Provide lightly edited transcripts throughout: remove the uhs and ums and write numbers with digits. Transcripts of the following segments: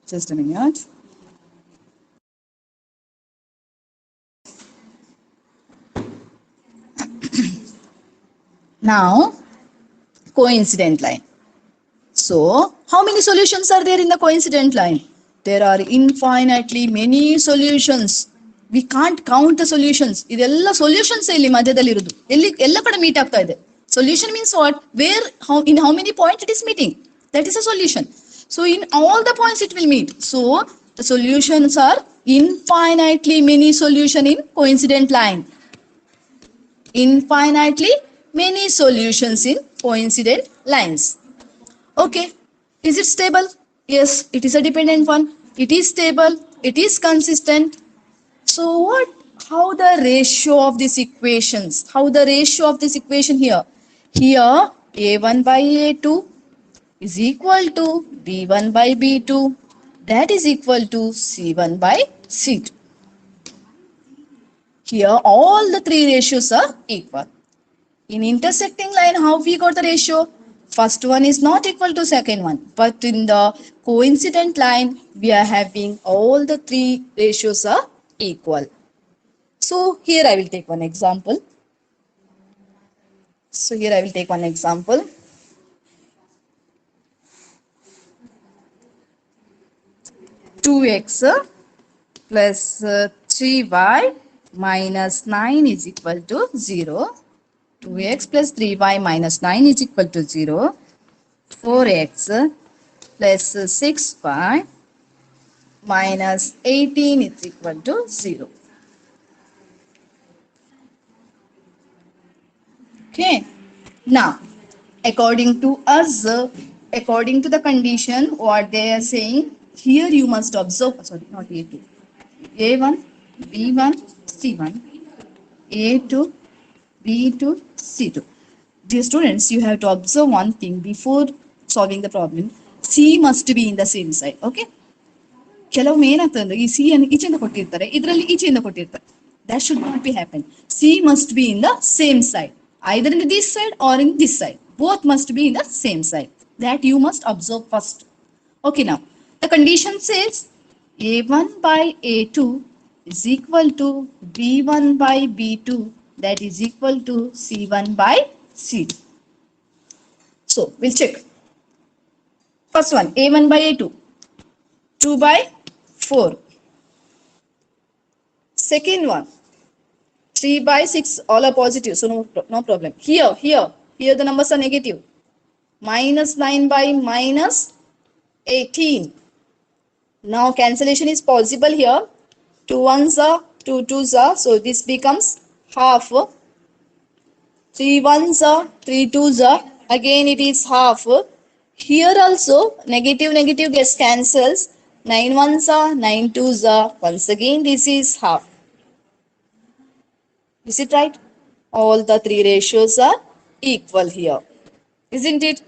Just a minute. Now, coincident line. So, how many solutions are there in the coincident line? There are infinitely many solutions. We can't count the solutions. ಇದೆಲ್ಲ solutions ಇಲ್ಲಿ ಮಧ್ಯದಲ್ಲಿ ಇರುವುದು. ಎಲ್ಲಿ ಎಲ್ಲ ಕಡೆ meet ಆಗ್ತಾ ಇದೆ. Solution means what? Where, how, in how many points it is meeting. That is a solution. So, in all the points it will meet. So, the solutions are infinitely many solution in coincident line. Infinitely many solutions in coincident lines. Okay, is it stable? Yes, it is a dependent one. It is stable, it is consistent. So what, how the ratio of these equations, how the ratio of this equation here, a1 by a2 is equal to b1 by b2, that is equal to c1 by c2. Here all the three ratios are equal. In intersecting line, how we got the ratio? First one is not equal to second one. But in the coincident line, we are having all the three ratios are equal. So here I will take one example. 2x plus 3y minus 9 is equal to 0. 2x plus 3y minus 9 is equal to 0. 4x plus 6y minus 18 is equal to 0. Okay. Now, according to us, according to the condition, what they are saying, here you must observe, sorry, not A2. A1, B1, C1, A2, B2, C2. Dear students, you have to observe one thing before solving the problem. C must be in the same side. Okay. ಕೆಲವೊಮ್ಮೆ ಏನಾಗ್ತದೆ ಅಂದ್ರೆ ಈ C ಅನ್ನು ಈಚೆಯಿಂದ ಕೊಟ್ಟಿರ್ತಾರೆ, ಇದರಲ್ಲಿ ಈಚೆಯಿಂದ ಕೊಟ್ಟಿರ್ತಾರೆ. That should not be happen. C must be in the same side, either in this side or in this side. Both must be in the same side. That you must observe first. Okay, now the condition says A1 by A2 is equal to B1 by B2, that is equal to C1 by C2. So we'll check. First one, A1 by A2, 2 by 4. Second one, 3 by 6, all are positive, so no problem. Here the numbers are negative. Minus 9 by minus 18. Now cancellation is possible here. 2 ones are, 2 twos are, so this becomes half. 3 ones are, 3 twos are, again it is half. Here also negative gets cancels. 9 ones are, 9 twos are, once again this is half. Is it right? All the three ratios are equal here, isn't it?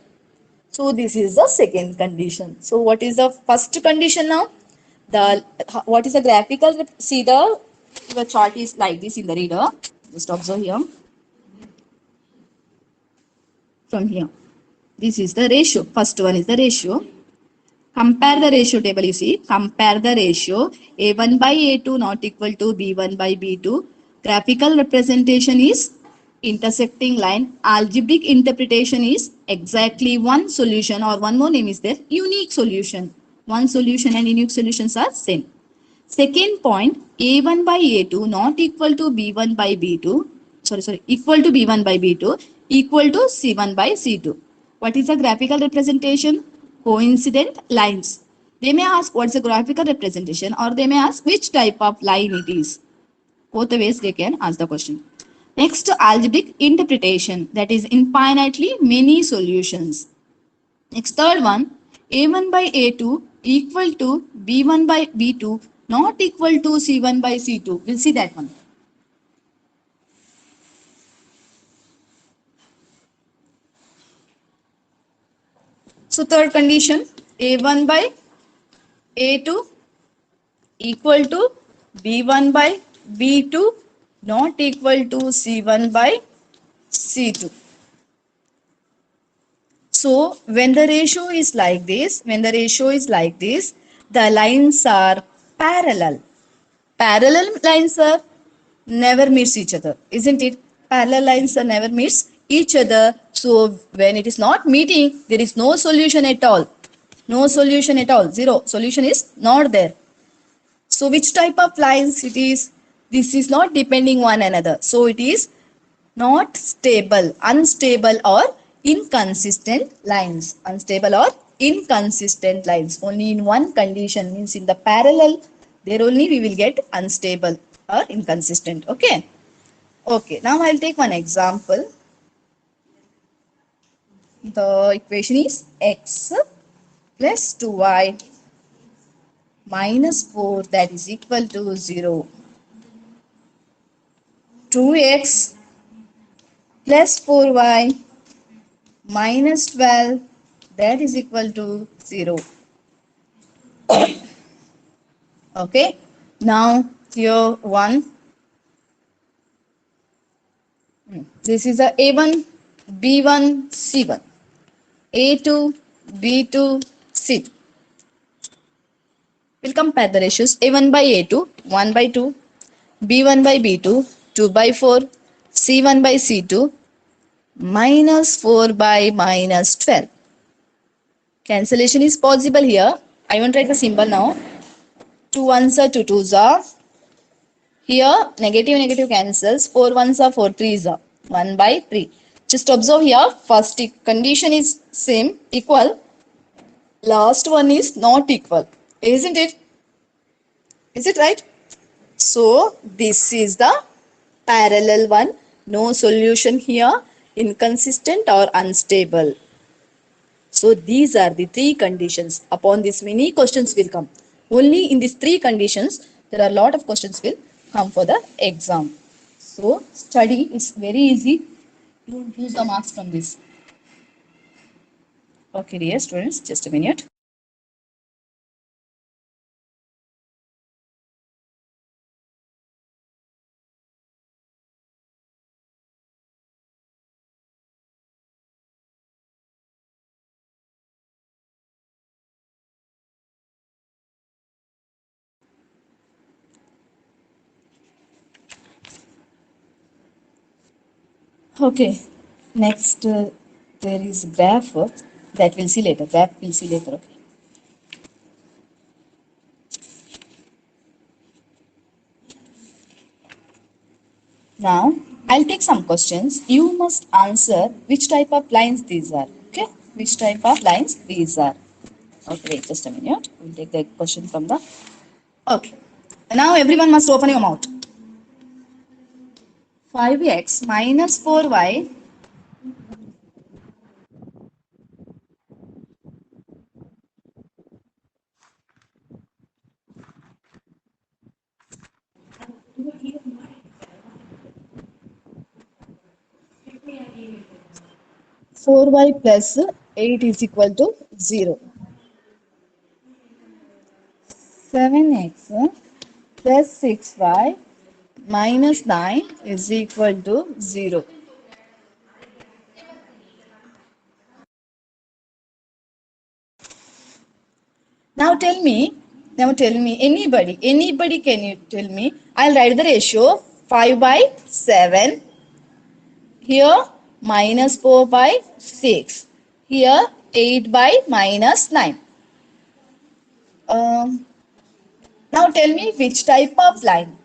So this is the second condition. So what is the first condition now? What is the graphical? See the chart is like this in the reader. Just observe here. From here, this is the ratio. First one is the ratio. Compare the ratio table. You see, compare the ratio. A1 by A2 not equal to B1 by B2. Graphical representation is intersecting line. Algebraic interpretation is exactly one solution, or one more name is there, unique solution. One solution and unique solutions are same. Second point, A1 by A2 not equal to B1 by B2. Equal to B1 by B2, equal to C1 by C2. What is the graphical representation? Coincident lines. They may ask what's the graphical representation, or they may ask which type of line it is. Both the ways they can ask the question. Next, algebraic interpretation, that is infinitely many solutions. Next, third one, A1 by A2 equal to B1 by B2 not equal to C1 by C2. We'll see that one. So third condition, A1 by A2 equal to B1 by B2 not equal to C1 by C2. So when the ratio is like this, The lines are parallel. Parallel lines are never meets each other, isn't it? Parallel lines are never meets each other. So when it is not meeting, there is no solution at all. No solution at all. Zero. Solution is not there. So which type of lines it is? This is not depending one another. So it is not stable, unstable or inconsistent lines. Unstable or inconsistent lines. Only in one condition, means in the parallel, there only we will get unstable or inconsistent. Okay. Okay. Now I'll take one example. The equation is x plus 2y minus 4, that is equal to 0. 2x plus 4y minus 12, that is equal to 0. Okay. Now here one. This is a A1, B1, C1. A2, B2, C2. We'll compare the ratios. A1 by A2, 1 by 2. B1 by B2, 2 by 4. C1 by C2, minus 4 by minus 12. Cancellation is possible here. I won't write the symbol now. 2 ones are 2 twos are. Here negative negative cancels. 4 ones are 4 threes are. 1 by 3. Just observe here. First condition is same, equal. Last one is not equal. Isn't it? Is it right? So this is the parallel one. No solution here. Inconsistent or unstable. So these are the three conditions. Upon this many questions will come. Only in these three conditions there are a lot of questions will come for the exam. So study is very easy. You don't lose the marks from this. Okay, dear students, just a minute. Okay, next there is graph that we'll see later. Graph we'll see later. Okay. Now I'll take some questions. You must answer which type of lines these are. Okay, which type of lines these are. Okay, wait just a minute. We'll take the question from the. Okay. Now everyone must open your mouth. 5x minus 4y 4y plus 8 is equal to 0. 7x plus 6y minus 9 is equal to 0. Now tell me, anybody can you tell me? I'll write the ratio 5 by 7. Here minus 4 by 6. Here 8 by minus 9. Now tell me which type of line,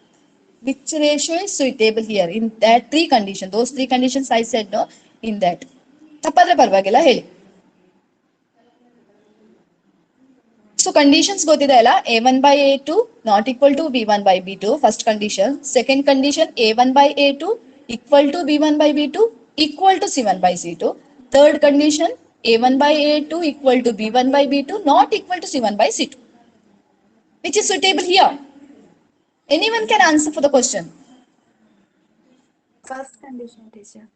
which ratio is suitable here in that three conditions. Those three conditions I said no in that. ತಪ್ಪಾದ್ರೆ ಪರವಾಗಿಲ್ಲ ಹೇಳಿ. So conditions ಗೊತ್ತಿದೆ ಅಲ್ಲ, a1 by a2 not equal to b1 by b2 first condition. Second condition a1 by a2 equal to b1 by b2 equal to c1 by c2. Third condition a1 by a2 equal to b1 by b2 not equal to c1 by c2. Which is suitable here? Anyone can answer for the question. First condition, teacher.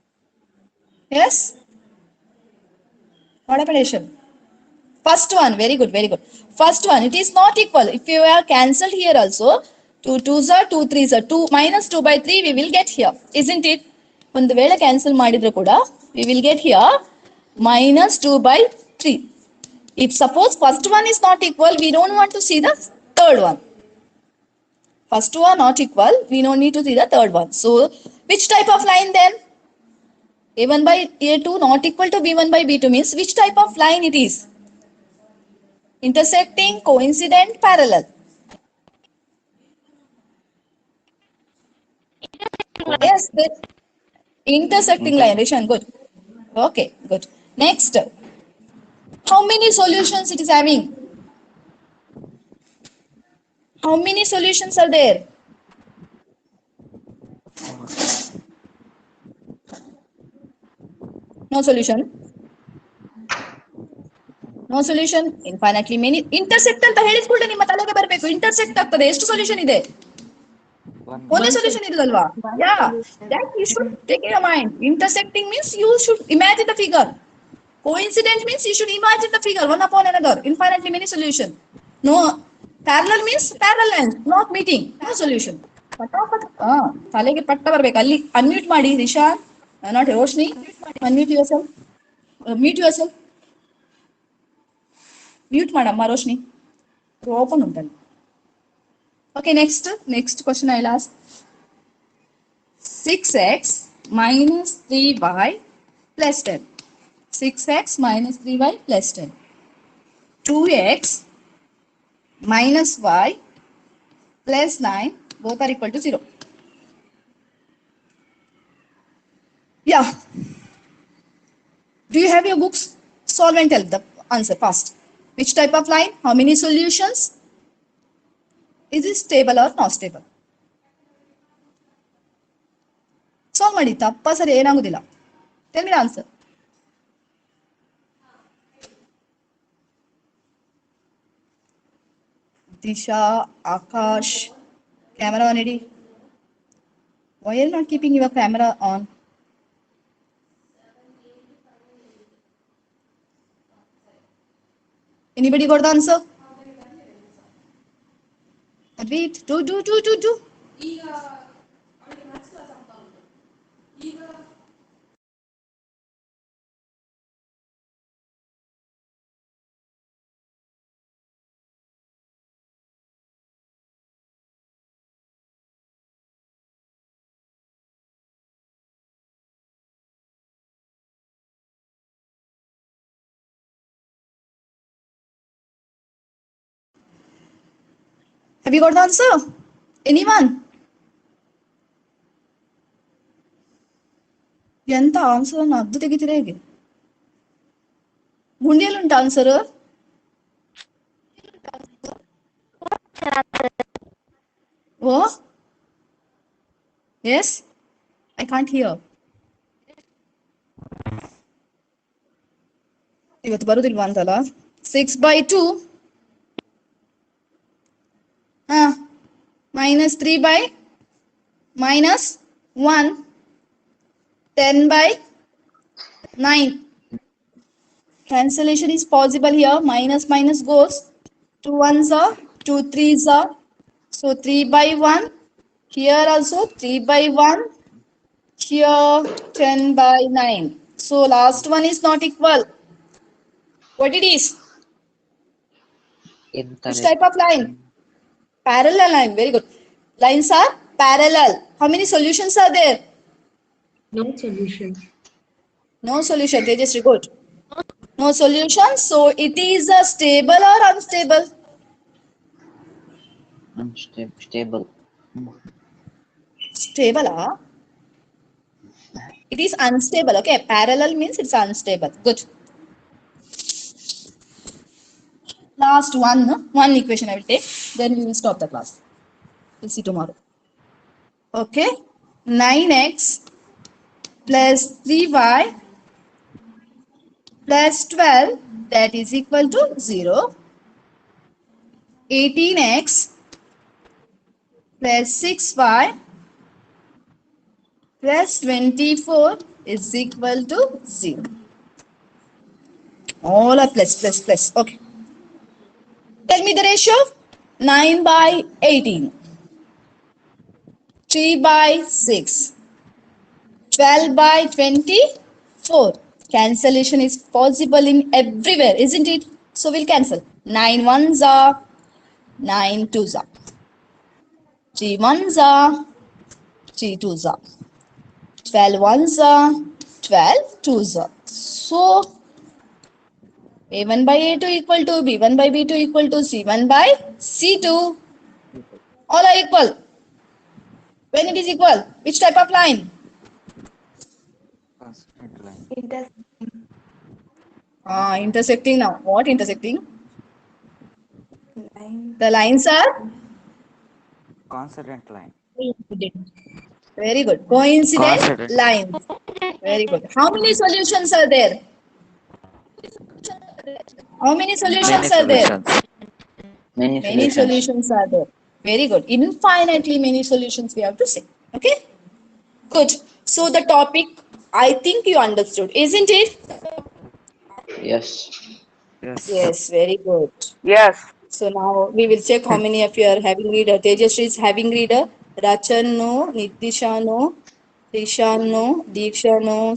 Yes? What happened? First one, very good, very good. First one, it is not equal. If you are cancelled here also, 2 2s are 2 3s are 2 minus 2 by 3 we will get here, isn't it? ಒಂದು ವೇಳೆ cancel ಮಾಡಿದ್ರು ಕೂಡ we will get here minus 2 by 3. If suppose first one is not equal, we don't want to see the third one. First two are not equal, we don't need to see the third one. So which type of line then? A1 by A2 not equal to B1 by B2 means which type of line it is? Intersecting, coincident, parallel. Yes, the intersecting line, Rishan, good. Okay, good. Next, how many solutions it is having? How many solutions are there? No solution. No solution. Infinitely many. Intersect ಅಂತ ಹೇಳಿಸ್ಬಿಟ್ಟು ನಿಮ್ಮ ತಲೆಗೆ ಬರಬೇಕು. Intersect ಆಗ್ತದೆ. ಎಷ್ಟು solution ಇದೆ? Only solution ಇದಲ್ವಾ? Yeah. That you should take in your mind. Intersecting means you should imagine the figure. Coincident means you should imagine the figure one upon another. Infinitely many solution. No. Parallel means parallel lines, not meeting. No solution. ತಲೆಗೆ ಪಟ್ಟ ಬರ್ಬೇಕು. ಅಲ್ಲಿ unmute ಮಾಡಿ Nishant, not Roshni. Unmute yourself. Mute yourself. Mute ಮಾಡಮ್ಮ Roshni. Open ಉಂಟಲ್ಲಿ. Okay, next question I'll ask. 6x minus 3y plus 10. 6x minus 3y plus 10. 2x minus y plus 9, both are equal to 0. Yeah. Do you have your books? Solve and tell the answer fast. Which type of line? How many solutions? Is it stable or not stable? Solve ಮಾಡಿ ತಪ್ಪ ಸರಿ ಏನಾಗುದಿಲ್ಲ. Tell me the answer. Disha, Akash, camera on ready. Why are you not keeping your camera on? Anybody got the answer? Wait, do. Have you got the answer? Anyone? ಎಂತ answer ಅನ್ನು ಅದ್ದು ತೆಗಿತೀರಾ ಹೇಗೆ? ಗುಂಡಿಯಲ್ಲಿ ಉಂಟು answer? Oh yes, I can't hear. ಇವತ್ತು ಬರುದಿಲ್ವಾ ಅಂತಲ್ಲ. 6/2 minus 3/-1, 10/9. Cancellation is possible here. Minus goes. 2 1s are, 2 3s are. So 3/1. Here also 3/1. Here 10/9. So last one is not equal. What it is? Which type of line? Parallel line. Very good. Lines are parallel. How many solutions are there? No solution. No solution. They just good. No solution. So it is a stable or unstable? Stable. Stable, It is unstable. Okay. Parallel means it's unstable. Good. Last one equation I will take. Then we will stop the class. We'll see tomorrow. Okay. 9x plus 3y plus 12, that is equal to 0. 18x plus 6y plus 24 is equal to 0. All are plus. Okay. Tell me the ratio. 9/18. 3/6. 12/24. Cancellation is possible in everywhere, isn't it? So we'll cancel. 9 ones are 9 twos are. 3 ones are 3 twos are. 12 ones are 12 twos are. So A1 by A2 equal to B1 by B2 equal to C1 by C2. All are equal. When it is equal, which type of line? Constant line. Intersecting now. What intersecting? Line. The lines are Consonant line. very good. Coincident Consonant. lines. Very good. How many solutions are there? How many solutions Many are there? solutions. Many solutions are there. Very good. Infinitely many solutions we have to say. Okay? Good. So the topic, I think you understood, isn't it? Yes. Yes. Yes, very good. Yes. So now we will check how many of you are having reader. Tejashree is having reader. Rachan no, Nitisha no, Tisha no, Diksha no,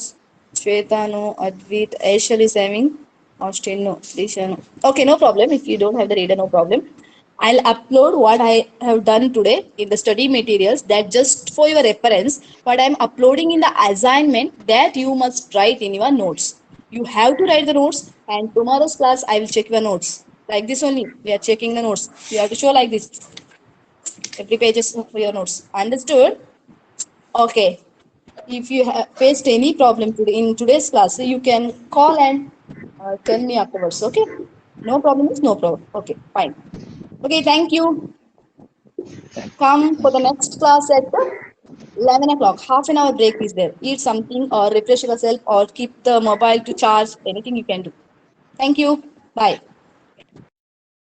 Shweta no, Advait, Aishal is having, Austin no, Disha no. Okay, no problem. If you don't have the reader, no problem. I'll upload what I have done today in the study materials, that just for your reference. What I'm uploading in the assignment, that you must write in your notes. You have to write the notes, and tomorrow's class I will check your notes. Like this only, we are checking the notes. You have to show like this. Every page is for your notes. Understood? Okay. If you have faced any problem today in today's class, you can call and tell me afterwards. Okay? No problem is no problem. Okay, fine. Okay, thank you. Come for the next class at 11 o'clock. Half an hour break is there. Eat something or refresh yourself or keep the mobile to charge. Anything you can do. Thank you. Bye.